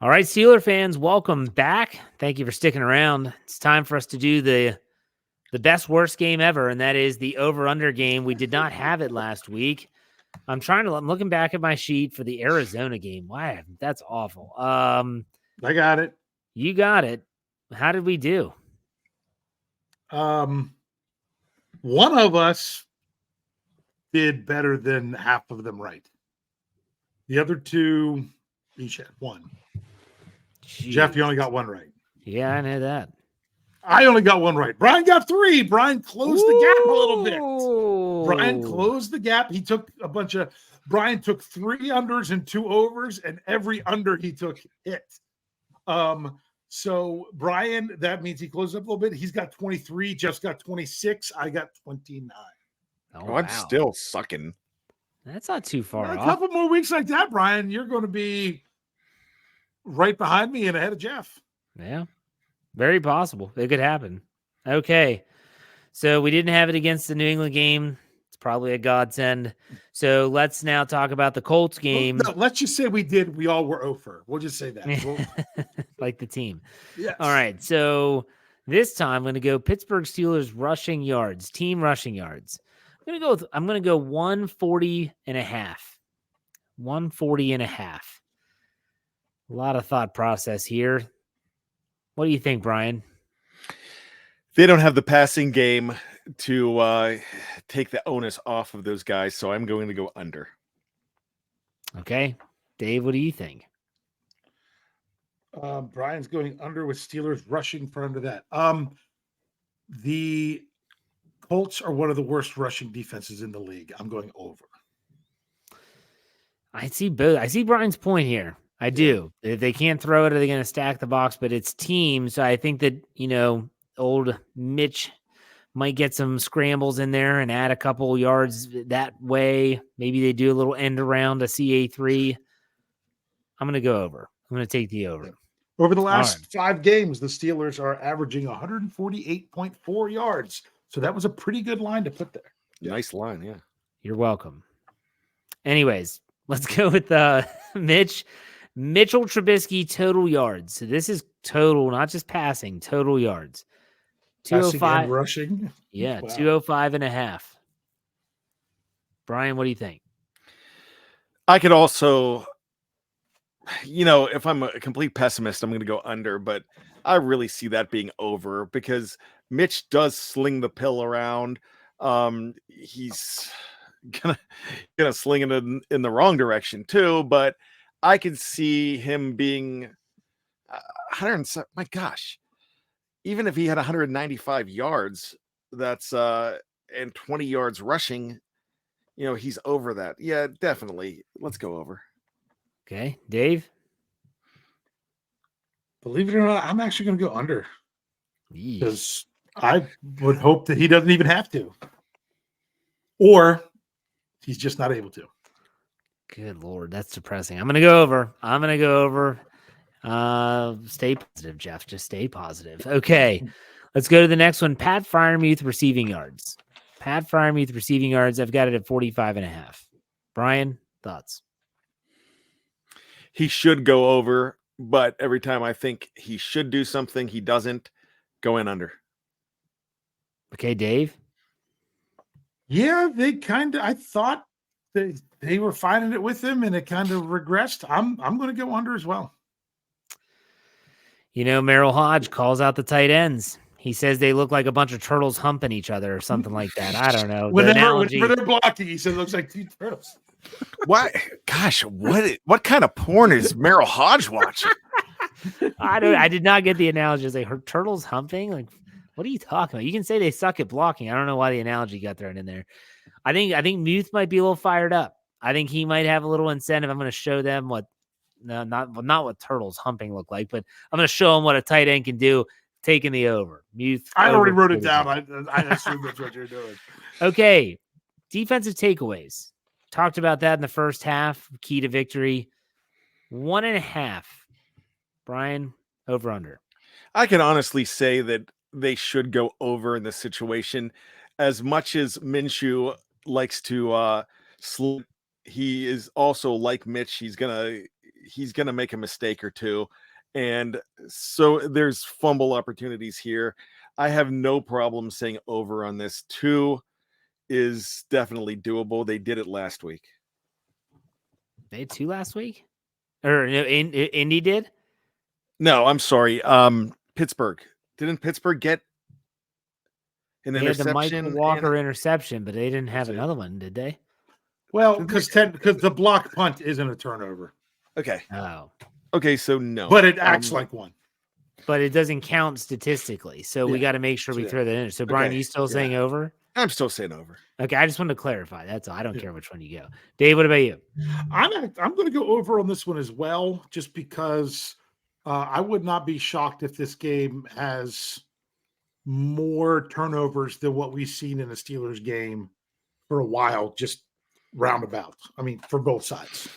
All right, Steeler fans, welcome back. Thank you for sticking around. It's time for us to do the best worst game ever, and that is the over-under game. We did not have it last week. I'm looking back at my sheet for the Arizona game. Wow, that's awful. I got it. You got it. How did we do? One of us did better than half of them right. The other two each had one. Jeez. Jeff, you only got one right. Yeah, I know that. I only got one right. Brian got three. Brian closed the gap a little bit. Brian closed the gap. He took Brian took 3 unders and 2 overs, and every under he took hit. So Brian, that means he closed up a little bit. He's got 23. Jeff's got 26. I got 29. Oh, I'm still sucking. That's not too far off. A couple more weeks like that, Brian, you're going to be right behind me and ahead of Jeff. Yeah, very possible. It could happen. Okay, so we didn't have it against the New England game. It's probably a godsend. So let's now talk about the Colts game. Well, no, let's just say we did. We all were over. We'll just say that. Like the team. Yes. All right, so this time I'm going to go Pittsburgh Steelers rushing yards, team rushing yards. I'm going to go 140 and a half. 140 and a half. A lot of thought process here. What do you think, Brian? They don't have the passing game to take the onus off of those guys, so I'm going to go under. Okay. Dave, what do you think? Brian's going under with Steelers rushing for under that. The Colts are one of the worst rushing defenses in the league. I'm going over. I see both. I see Brian's point here. I do. If they can't throw it, are they going to stack the box? But it's team, so I think that, old Mitch might get some scrambles in there and add a couple yards that way. Maybe they do a little end around a CA3. I'm going to go over. I'm going to take the over. Over the last 5 games, the Steelers are averaging 148.4 yards. So that was a pretty good line to put there. Nice line, yeah. You're welcome. Anyways, let's go with Mitchell Trubisky total yards. So this is total, not just passing, total yards. 205 rushing. Yeah, wow. 205 and a half. Brian, what do you think? I could also, if I'm a complete pessimist, I'm going to go under, but I really see that being over because Mitch does sling the pill around. He's gonna sling it in the wrong direction too, but I could see him being 107. My gosh, even if he had 195 yards, that's and 20 yards rushing, he's over that. Yeah, definitely. Let's go over. Okay, Dave. Believe it or not, I'm actually going to go under because I would hope that he doesn't even have to, or he's just not able to. Good Lord, that's depressing. I'm going to go over. Stay positive, Jeff. Just stay positive. Okay, let's go to the next one. Pat Freiermuth receiving yards. I've got it at 45 and a half. Brian, thoughts? He should go over, but every time I think he should do something, he doesn't. Go in under. Okay, Dave? Yeah, I thought they were finding it with him, and it kind of regressed. I'm going to go under as well. Merrill Hodge calls out the tight ends. He says they look like a bunch of turtles humping each other or something like that. I don't know. Whenever they're blocking, he says it looks like 2 turtles. Why? Gosh, what kind of porn is Merrill Hodge watching? I did not get the analogy. They heard turtles humping. Like, what are you talking about? You can say they suck at blocking. I don't know why the analogy got thrown in there. I think Muth might be a little fired up. I think he might have a little incentive. I'm going to show them not what turtles humping look like, but I'm going to show them what a tight end can do. Taking the over. Muth. I already wrote it down. I assume that's what you're doing. Okay, defensive takeaways. Talked about that in the first half. Key to victory. 1.5. Brian, over under. I can honestly say that they should go over in this situation. As much as Minshew likes to slip, he is also like Mitch. He's he's going to make a mistake or two. And so there's fumble opportunities here. I have no problem saying over on this. 2 is definitely doable. They did it last week. They had 2 last week? Or no, Indy did? No, I'm sorry. Pittsburgh. Didn't Pittsburgh get an They had the interception? Michael Walker interception, but they didn't have it? another one, did they? Well, because the block punt isn't a turnover. Okay. Oh. Okay, so no. But it acts like one. But it doesn't count statistically. So we got to make sure we throw that in. So, Brian, Okay, you still saying over? I'm still saying over. Okay, I just wanted to clarify. That's all. I don't care which one you go. Dave, what about you? I'm going to go over on this one as well, just because I would not be shocked if this game has more turnovers than what we've seen in the Steelers game for a while, just roundabout. I mean, for both sides.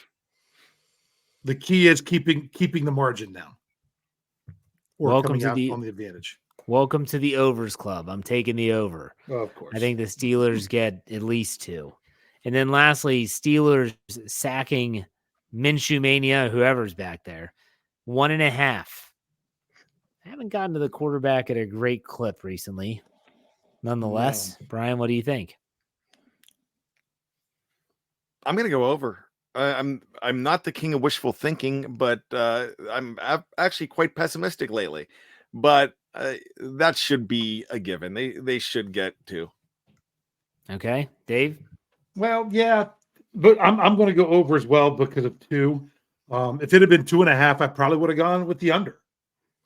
The key is keeping the margin down. Or Welcome coming to out on the advantage. Welcome to the overs club. I'm taking the over. Oh, of course. I think the Steelers get at least 2. And then lastly, Steelers sacking Minshew Mania, whoever's back there, 1.5. I haven't gotten to the quarterback at a great clip recently. Nonetheless, Brian, what do you think? I'm going to go over. I'm not the king of wishful thinking, but I'm actually quite pessimistic lately. But that should be a given. They should get 2. Okay, Dave. Well, yeah, but I'm going to go over as well because of 2. If it had been 2.5, I probably would have gone with the under.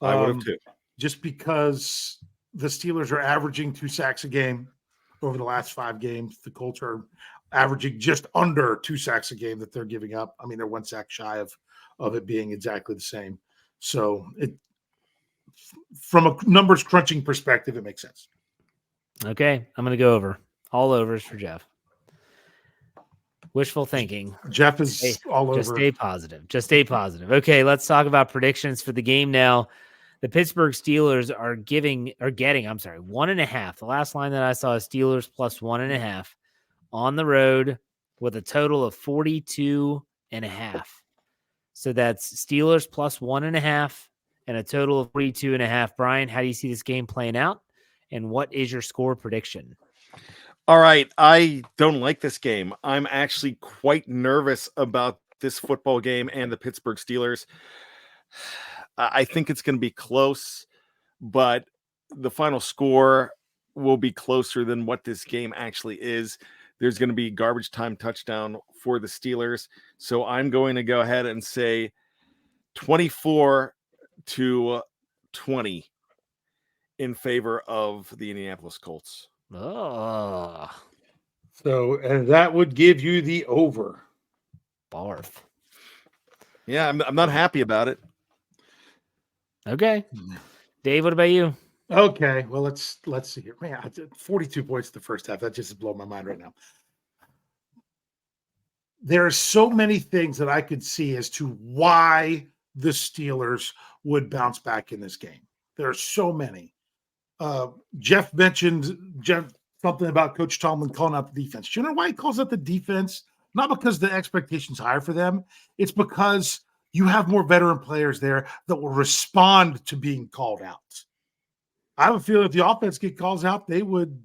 I would have too. Just because the Steelers are averaging 2 sacks a game over the last 5 games. The Colts are averaging just under 2 sacks a game that they're giving up. I mean, they're 1 sack shy of it being exactly the same. So from a numbers crunching perspective, it makes sense. Okay, I'm going to go over. All overs for Jeff. Wishful thinking. Jeff is all over. Just stay positive. Just stay positive. Okay, let's talk about predictions for the game now. The Pittsburgh Steelers are getting 1.5. The last line that I saw is Steelers plus 1.5 on the road with a total of 42.5. So that's Steelers plus 1.5 and a total of 42.5. Brian, how do you see this game playing out? And what is your score prediction? All right. I don't like this game. I'm actually quite nervous about this football game and the Pittsburgh Steelers. I think it's going to be close, but the final score will be closer than what this game actually is. There's going to be garbage time touchdown for the Steelers. So I'm going to go ahead and say 24-20 in favor of the Indianapolis Colts. Oh. So, and that would give you the over. Barf. Yeah, I'm not happy about it. Okay. Dave, what about you? Okay, well, let's see here. Man, 42 points in the first half. That just is blowing my mind right now. There are so many things that I could see as to why the Steelers would bounce back in this game. There are so many. Jeff mentioned something about Coach Tomlin calling out the defense. Do you know why he calls out the defense? Not because the expectation's higher for them. It's because you have more veteran players there that will respond to being called out. I have a feeling if the offense get calls out, they would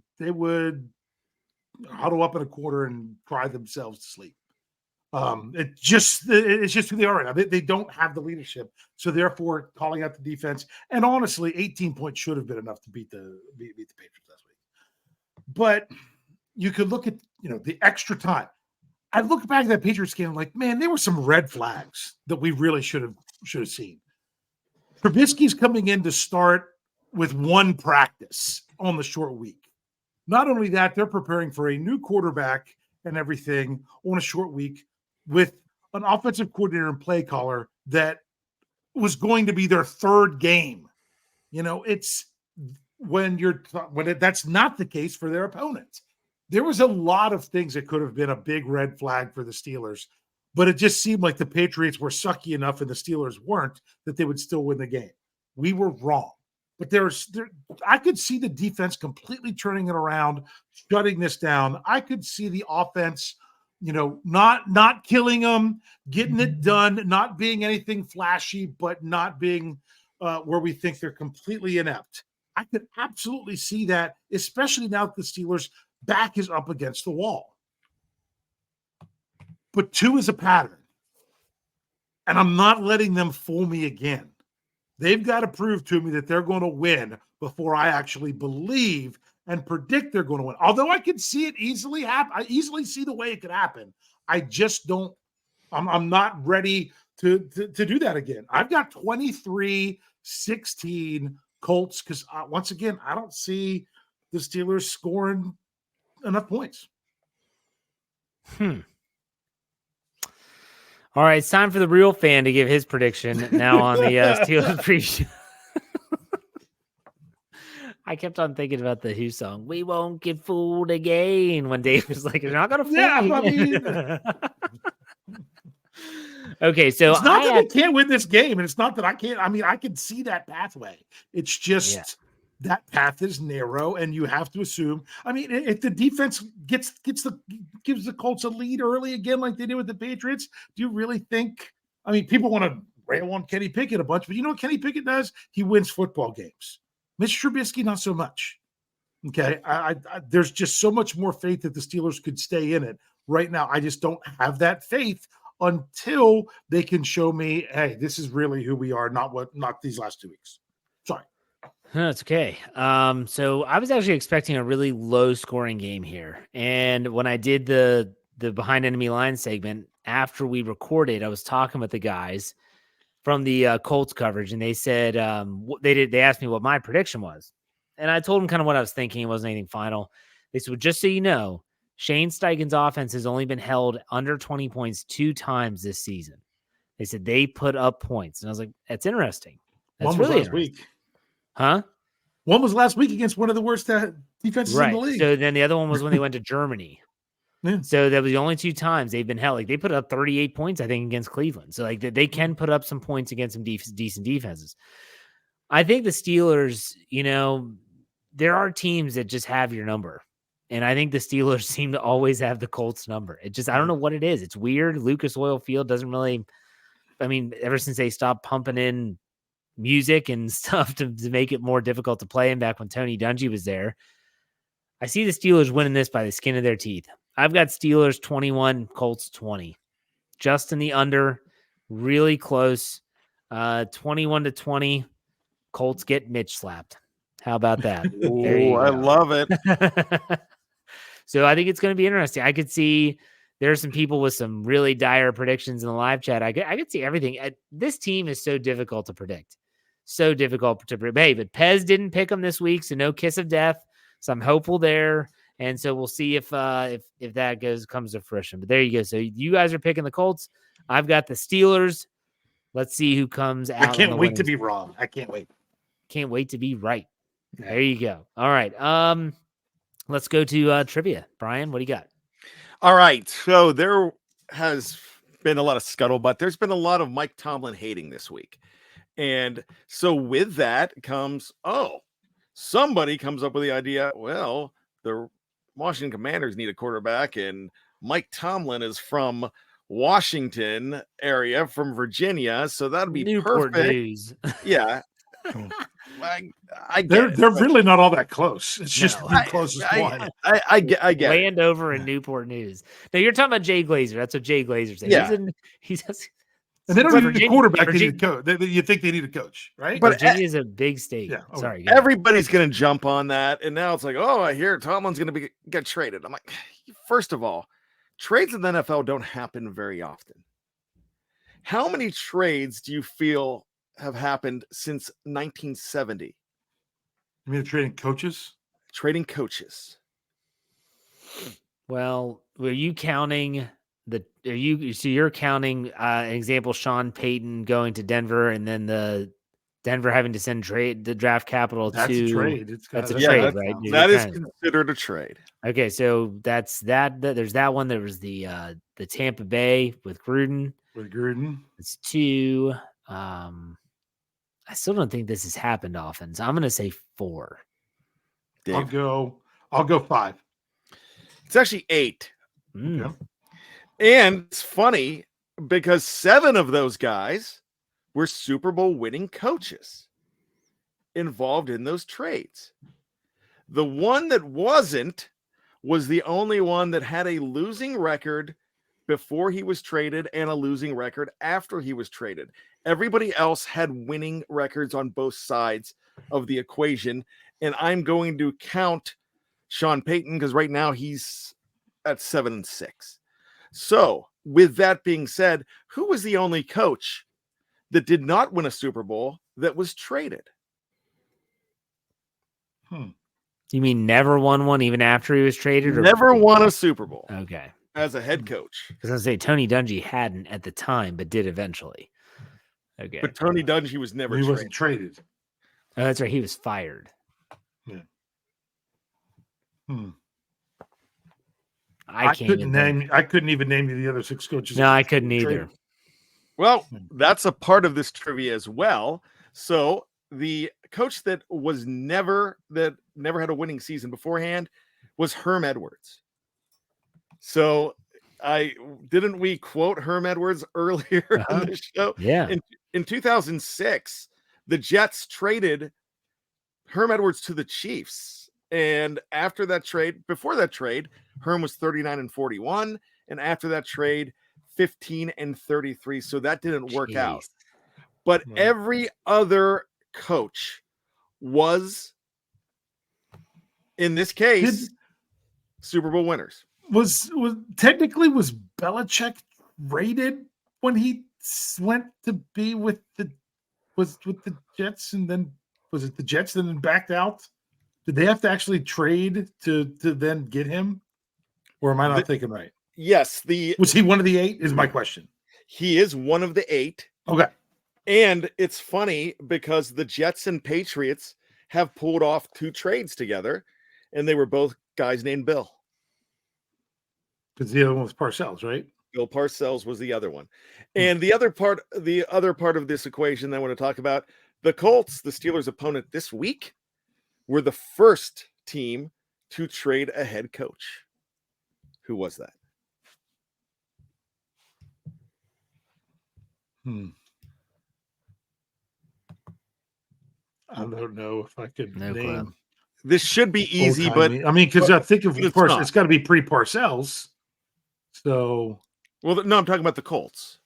huddle up in a corner and cry themselves to sleep. It's just who they are right now. They don't have the leadership, so therefore calling out the defense. And honestly, 18 points should have been enough to beat the Patriots last week. But you could look at the extra time. I look back at that Patriots game, like, man, there were some red flags that we really should have seen. Trubisky's coming in to start with 1 practice on the short week. Not only that, they're preparing for a new quarterback and everything on a short week with an offensive coordinator and play caller that was going to be their 3rd game. It's when that's not the case for their opponents. There was a lot of things that could have been a big red flag for the Steelers, but it just seemed like the Patriots were sucky enough and the Steelers weren't that they would still win the game. We were wrong. But I could see the defense completely turning it around, shutting this down. I could see the offense not killing them, getting it done, not being anything flashy, but not being where we think they're completely inept. I could absolutely see that, especially now that the Steelers' back is up against the wall. But 2 is a pattern. And I'm not letting them fool me again. They've got to prove to me that they're going to win before I actually believe and predict they're going to win. Although I could see it easily happen. I easily see the way it could happen. I just don't. I'm not ready to do that again. I've got 23-16 Colts because once again, I don't see the Steelers scoring enough points. All right, it's time for the real fan to give his prediction now on the Steelers preview. I kept on thinking about the Who song, "We Won't Get Fooled Again," when Dave was like, "You're not going to fool me." Okay, so it's not that I can't win this game, and it's not that I can't. I mean, I can see that pathway. It's just that path is narrow, and you have to assume. I mean, if the defense gives the Colts a lead early again, like they did with the Patriots, do you really think? I mean, people want to rail on Kenny Pickett a bunch, but you know what Kenny Pickett does? He wins football games. Mitch Trubisky, not so much. Okay, there's just so much more faith that the Steelers could stay in it. Right now, I just don't have that faith until they can show me, hey, this is really who we are, not these last 2 weeks. Sorry. That's okay. So I was actually expecting a really low scoring game here. And when I did the behind enemy line segment after we recorded, I was talking with the guys from the Colts coverage, and they said they asked me what my prediction was. And I told them kind of what I was thinking. It wasn't anything final. They said, well, just so you know, Shane Steichen's offense has only been held under 20 points 2 times this season. They said they put up points. And I was like, that's interesting. That's really last week. Huh? One was last week against one of the worst defenses in the league. So then the other one was when they went to Germany. Yeah. So that was the only 2 times they've been held. Like they put up 38 points, I think, against Cleveland. So like they can put up some points against some decent defenses. I think the Steelers, there are teams that just have your number. And I think the Steelers seem to always have the Colts number. It just, I don't know what it is. It's weird. Lucas Oil Field doesn't really, ever since they stopped pumping in music and stuff to make it more difficult to play, and back when Tony Dungy was there, I see the Steelers winning this by the skin of their teeth. I've got Steelers 21, Colts 20. Just in the under, really close. 21-20. Colts get Mitch slapped. How about that? Oh, I love it. So I think it's going to be interesting. I could see there's some people with some really dire predictions in the live chat. I could see everything. This team is so difficult to predict. So difficult to predict. Hey, but Pez didn't pick them this week, so no kiss of death. So I'm hopeful there. And so we'll see if that comes to fruition. But there you go. So you guys are picking the Colts. I've got the Steelers. Let's see who comes out. I can't wait to be wrong. I can't wait. Can't wait to be right. There you go. All right. Let's go to trivia. Brian, what do you got? All right. So there has been a lot of scuttlebutt. There's been a lot of Mike Tomlin hating this week. And so with that comes, somebody comes up with the idea, well, the Washington Commanders need a quarterback, and Mike Tomlin is from Washington area, from Virginia, so that'd be Newport perfect. News. Yeah. They're really not all that close. It's just the closest one. I get Landover and Newport News. Now you're talking about Jay Glazer. That's what Jay Glazer said. Yeah. And they don't need a quarterback. They need a coach. You think they need a coach, right? But Virginia is a big state. Yeah. Okay. Sorry. Everybody's going to jump on that. And now it's like, I hear Tomlin's going to get traded. I'm like, first of all, trades in the NFL don't happen very often. How many trades do you feel have happened since 1970? You mean trading coaches? Trading coaches. Well, were you counting you're counting an example, Sean Payton going to Denver and then the Denver having to send the draft capital that's to a trade. That's a trade, right? That is considered a trade. Okay, so that's that. There's that one. There was the Tampa Bay with Gruden. It's 2. I still don't think this has happened often, so I'm gonna say 4. Dave. I'll go 5. It's actually 8. Okay. And it's funny because 7 of those guys were Super Bowl winning coaches involved in those trades. The one that wasn't was the only one that had a losing record before he was traded and a losing record after he was traded. Everybody else had winning records on both sides of the equation. And I'm going to count Sean Payton because right now he's at 7-6. So, with that being said, who was the only coach that did not win a Super Bowl that was traded? You mean never won one even after he was traded? Or Never won a Super Bowl. Okay. As a head coach. I was going to say Tony Dungy hadn't at the time, but did eventually. Okay. But Tony Dungy was never He traded. wasn't traded. Oh, that's right. He was fired. Yeah. I couldn't even name you the other 6 coaches. No, I couldn't either. Well, that's a part of this trivia as well. So the coach that never had a winning season beforehand was Herm Edwards. So didn't we quote Herm Edwards earlier in the show? Yeah. In 2006, the Jets traded Herm Edwards to the Chiefs. And before that trade, Herm was 39-41. And after that trade, 15-33. So that didn't work out. But every other coach was, in this case, Super Bowl winners. Was Belichick rated when he went to be with the Jets, and then was it the Jets and then backed out? Did they have to actually trade to then get him? Or am I not thinking right? Yes. Was he one of the 8 is my question. He is one of the 8. Okay. And it's funny because the Jets and Patriots have pulled off 2 trades together, and they were both guys named Bill. Because the other one was Parcells, right? Bill Parcells was the other one. And the other part of this equation that I want to talk about, the Colts, the Steelers' opponent this week, were the first team to trade a head coach. Who was that? I don't know if I could name. Club. This should be easy, but I mean, because I think of course it's got to be pre-Parcells. So, well, no, I'm talking about the Colts.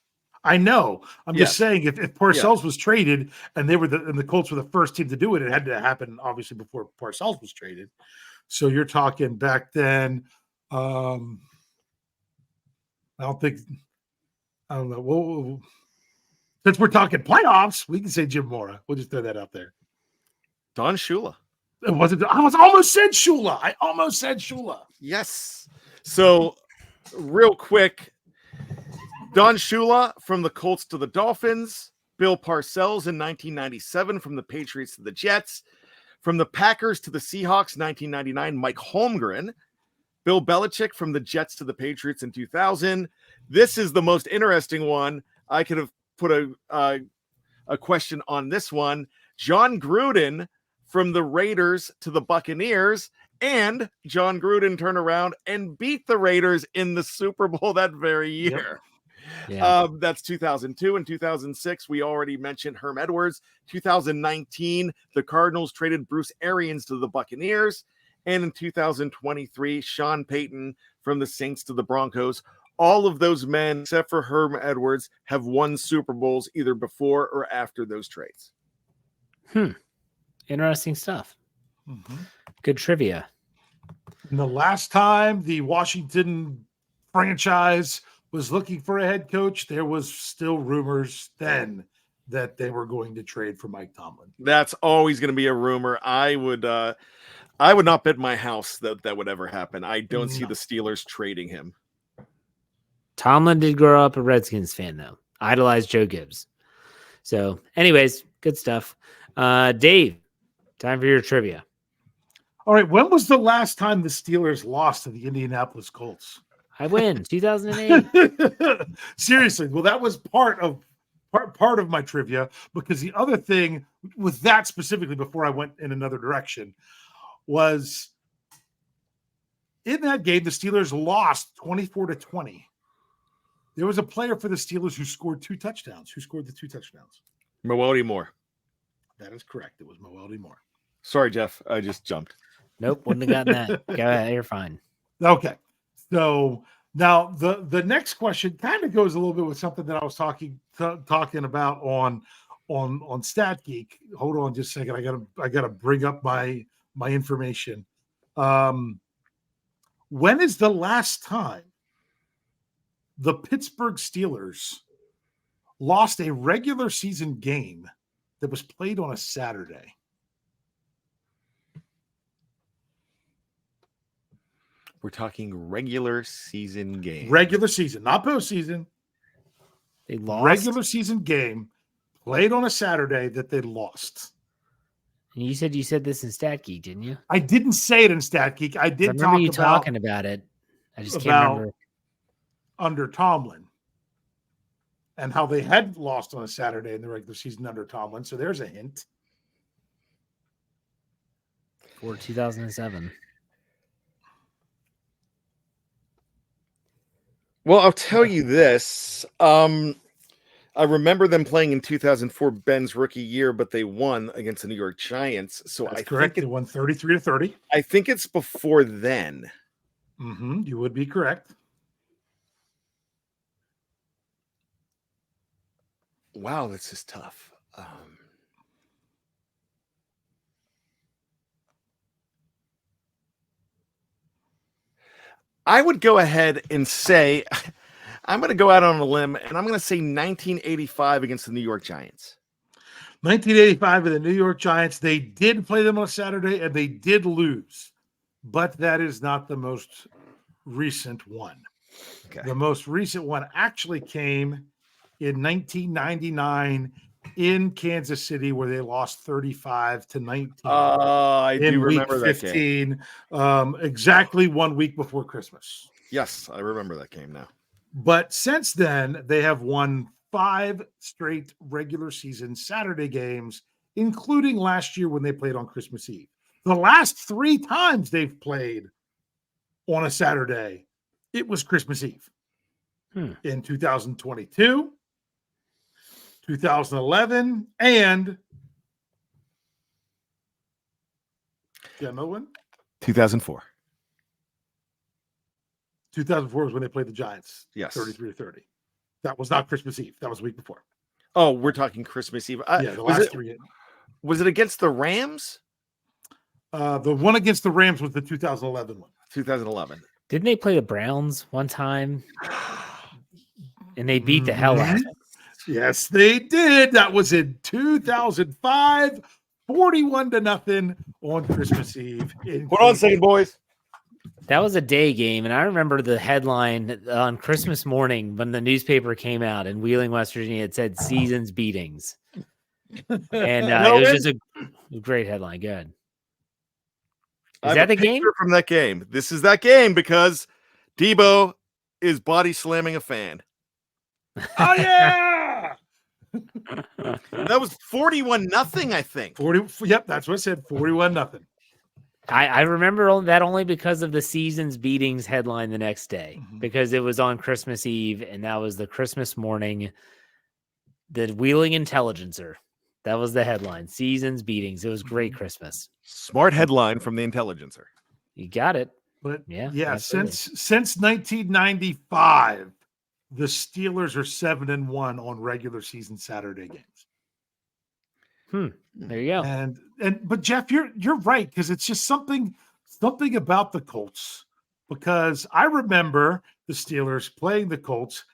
I know. I'm just saying if Parcells was traded and the Colts were the first team to do it, it had to happen obviously before Parcells was traded. So you're talking back then. I don't know. Well, since we're talking playoffs, we can say Jim Mora. We'll just throw that out there. Don Shula. I almost said Shula. Yes. So real quick, Don Shula from the Colts to the Dolphins, Bill Parcells in 1997 from the Patriots to the Jets, from the Packers to the Seahawks 1999, Mike Holmgren, Bill Belichick from the Jets to the Patriots in 2000. This is the most interesting one. I could have put a question on this one. John Gruden from the Raiders to the Buccaneers, and John Gruden turned around and beat the Raiders in the Super Bowl that very year. Yep. Yeah. That's 2002 and 2006. We already mentioned Herm Edwards. 2019, the Cardinals traded Bruce Arians to the Buccaneers. And in 2023, Sean Payton from the Saints to the Broncos. All of those men, except for Herm Edwards, have won Super Bowls either before or after those trades. Interesting stuff. Good trivia. And the last time the Washington franchise was looking for a head coach, there was still rumors then that they were going to trade for Mike Tomlin. That's always going to be a rumor. I would not bet my house that would ever happen. I don't see the Steelers trading him. Tomlin did grow up a Redskins fan, though. Idolized Joe Gibbs. So, anyways, good stuff. Dave, time for your trivia. All right. When was the last time the Steelers lost to the Indianapolis Colts? I win. 2008. Seriously. Well, that was part of my trivia, because the other thing with that specifically, before I went in another direction, was in that game, the Steelers lost 24-20. There was a player for the Steelers who scored 2 touchdowns. Who scored the 2 touchdowns? Mewody Moore. That is correct. It was Mewody Moore. Sorry, Jeff. I just jumped. Nope, wouldn't have gotten that. Go ahead, you're fine. Okay. So now the next question kind of goes a little bit with something that I was talking about on Stat Geek. Hold on just a second. I gotta bring up my information. When is the last time the Pittsburgh Steelers lost a regular season game that was played on a Saturday? We're talking regular season game. Regular season, not postseason. They lost. Regular season game played on a Saturday that they lost. And you said this in Stat Geek, didn't you? I didn't say it in Stat Geek. I did. I remember you talking about it. I just can't remember. Under Tomlin and how they had lost on a Saturday in the regular season under Tomlin. So there's a hint. For 2007. Well, I'll tell you this. I remember them playing in 2004, Ben's rookie year, but they won against the New York Giants. So that's correct. They won 33-30. I think it's before then. Mm-hmm. You would be correct. Wow, this is tough. I would go ahead and say, I'm going to go out on a limb, and I'm going to say 1985 against the New York Giants. 1985 with the New York Giants. They did play them on a Saturday, and they did lose. But that is not the most recent one. Okay. The most recent one actually came in 1999 in Kansas City, where they lost 35-19. I do remember week 15, exactly 1 week before Christmas. Yes, I remember that game now. But since then, they have won 5 straight regular season Saturday games, including last year when they played on Christmas Eve. The last 3 times they've played on a Saturday, it was Christmas Eve. In 2022, 2011, and another one? 2004. 2004 was when they played the Giants. Yes. 33-30. That was not Christmas Eve. That was the week before. Oh, we're talking Christmas Eve. Yeah, the last 3. Was it against the Rams? The one against the Rams was the 2011 one. 2011. Didn't they play the Browns one time? And they beat the hell out of them. Yes, they did. That was in 2005, 41-0 on Christmas Eve. Hold on a second, boys. That was a day game, and I remember the headline on Christmas morning when the newspaper came out in Wheeling, West Virginia. It said "Seasons Beatings," and it was just a great headline. Good. Is that the game from that game? This is that game because Debo is body slamming a fan. Oh yeah, that was 41-0, I think. 40. Yep, that's what it said. 41-0. I remember that only because of the Seasons Beatings headline the next day, because it was on Christmas Eve, and that was the Christmas morning. The Wheeling Intelligencer. That was the headline. Seasons Beatings. It was great Christmas. Smart headline from the Intelligencer. You got it. But yeah, absolutely. since 1995, the Steelers are 7-1 on regular season Saturday games. There you go. But Jeff, you're right, because it's just something about the Colts. Because I remember the Steelers playing the Colts.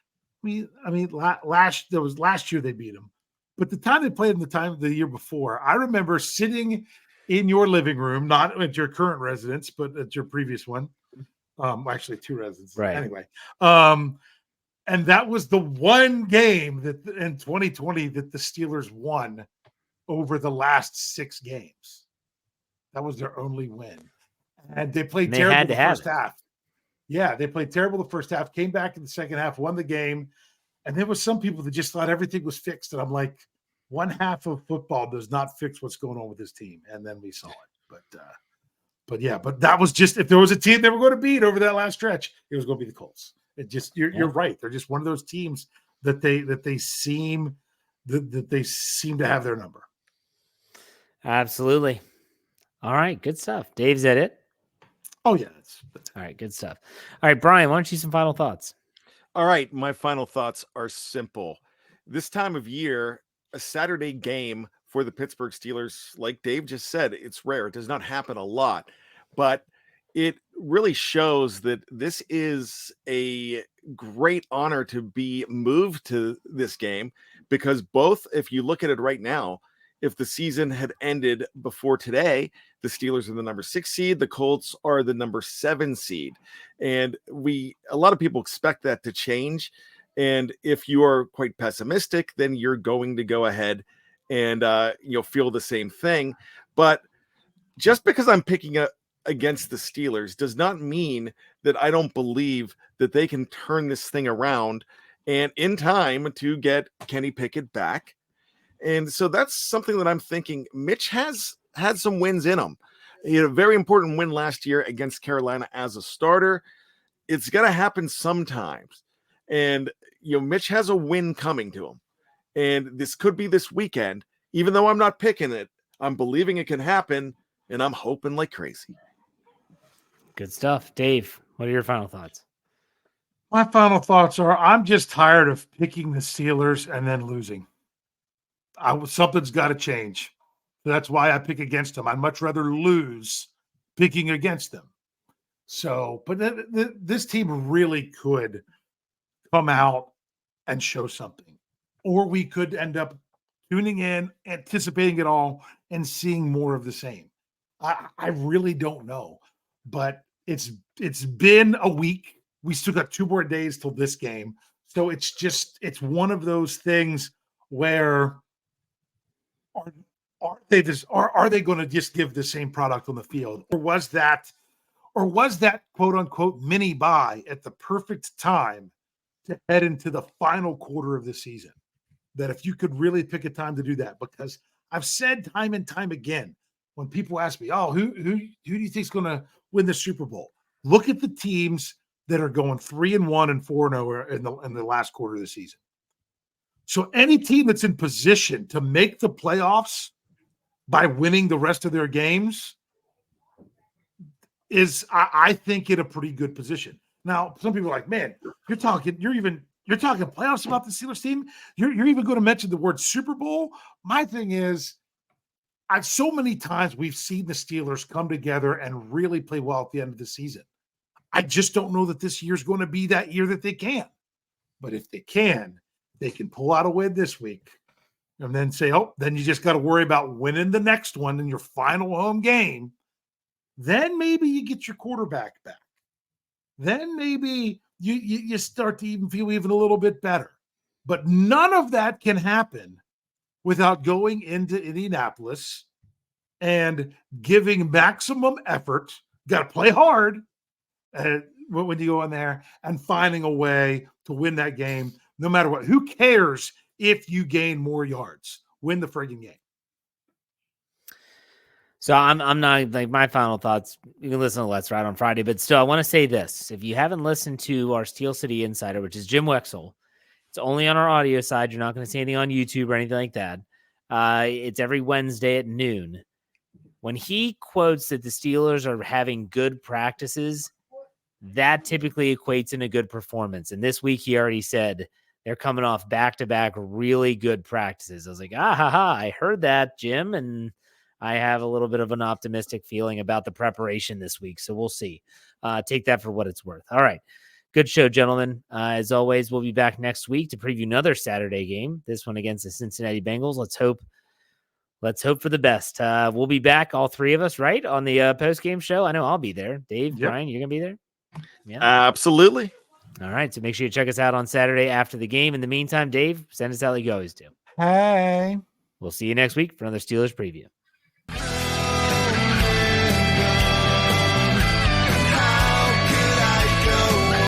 Last year they beat them, but the time they played them the year before, I remember sitting in your living room, not at your current residence, but at your previous one. Actually 2 residences. Right. Anyway, and that was the one game that in 2020 that the Steelers won over the last 6 games. That was their only win. And they played terrible the first half. Yeah, they played terrible the first half, came back in the second half, won the game. And there was some people that just thought everything was fixed. And I'm like, one half of football does not fix what's going on with this team. And then we saw it. But that was just, if there was a team they were going to beat over that last stretch, it was going to be the Colts. It just you're right. They're just one of those teams that they seem to have their number. Absolutely. All right, good stuff. Dave, is that it? Oh yeah, all right, good stuff. All right, Brian, why don't you some final thoughts? All right, my final thoughts are simple. This time of year, a Saturday game for the Pittsburgh Steelers, like Dave just said, it's rare. It does not happen a lot, but it really shows that this is a great honor to be moved to this game, because both, if you look at it right now, if the season had ended before today, the Steelers are the number 6 seed, the Colts are the number 7 seed. And a lot of people expect that to change. And if you are quite pessimistic, then you're going to go ahead and you'll feel the same thing. But just because I'm picking against the Steelers does not mean that I don't believe that they can turn this thing around and in time to get Kenny Pickett back. And so that's something that I'm thinking. Mitch has had some wins in him. He had a very important win last year against Carolina as a starter. It's going to happen sometimes. And, Mitch has a win coming to him. And this could be this weekend. Even though I'm not picking it, I'm believing it can happen, and I'm hoping like crazy. Good stuff. Dave, what are your final thoughts? My final thoughts are I'm just tired of picking the Steelers and then losing. Something's got to change. That's why I pick against them. I'd much rather lose picking against them. So, but this team really could come out and show something. Or we could end up tuning in, anticipating it all, and seeing more of the same. I really don't know. But it's been a week. We still got 2 more days till this game. So it's one of those things where are they going to just give the same product on the field, or was that quote unquote mini bye at the perfect time to head into the final quarter of the season? That if you could really pick a time to do that, because I've said time and time again when people ask me, "Oh, who do you think is going to win the Super Bowl?" Look at the teams that are going 3-1 and 4-0 in the last quarter of the season. So any team that's in position to make the playoffs by winning the rest of their games is, I think, in a pretty good position. Now, some people are like, man, you're talking playoffs about the Steelers team. You're even going to mention the word Super Bowl. My thing is, so many times we've seen the Steelers come together and really play well at the end of the season. I just don't know that this year's going to be that year that they can. But if they can pull out a win this week and then say, oh, then you just got to worry about winning the next one in your final home game. Then maybe you get your quarterback back. Then maybe you start to even feel even a little bit better. But none of that can happen without going into Indianapolis and giving maximum effort. Got to play hard when you go in there and finding a way to win that game, no matter what. Who cares if you gain more yards? Win the friggin' game. So I'm not, like, my final thoughts. You can listen to Let's Ride on Friday, but still, I want to say this. If you haven't listened to our Steel City Insider, which is Jim Wexel, it's only on our audio side. You're not going to see anything on YouTube or anything like that. It's every Wednesday at noon. When he quotes that the Steelers are having good practices, that typically equates in a good performance. And this week, he already said they're coming off back-to-back really good practices. I was like, I heard that, Jim, and I have a little bit of an optimistic feeling about the preparation this week. So we'll see. Take that for what it's worth. All right. Good show, gentlemen. As always, we'll be back next week to preview another Saturday game, this one against the Cincinnati Bengals. Let's hope for the best. We'll be back, all 3 of us, right, on the post-game show. I know I'll be there. Dave, yep. Brian, you're going to be there? Yeah, absolutely. All right. So make sure you check us out on Saturday after the game. In the meantime, Dave, send us out like you always do. Hey. We'll see you next week for another Steelers preview.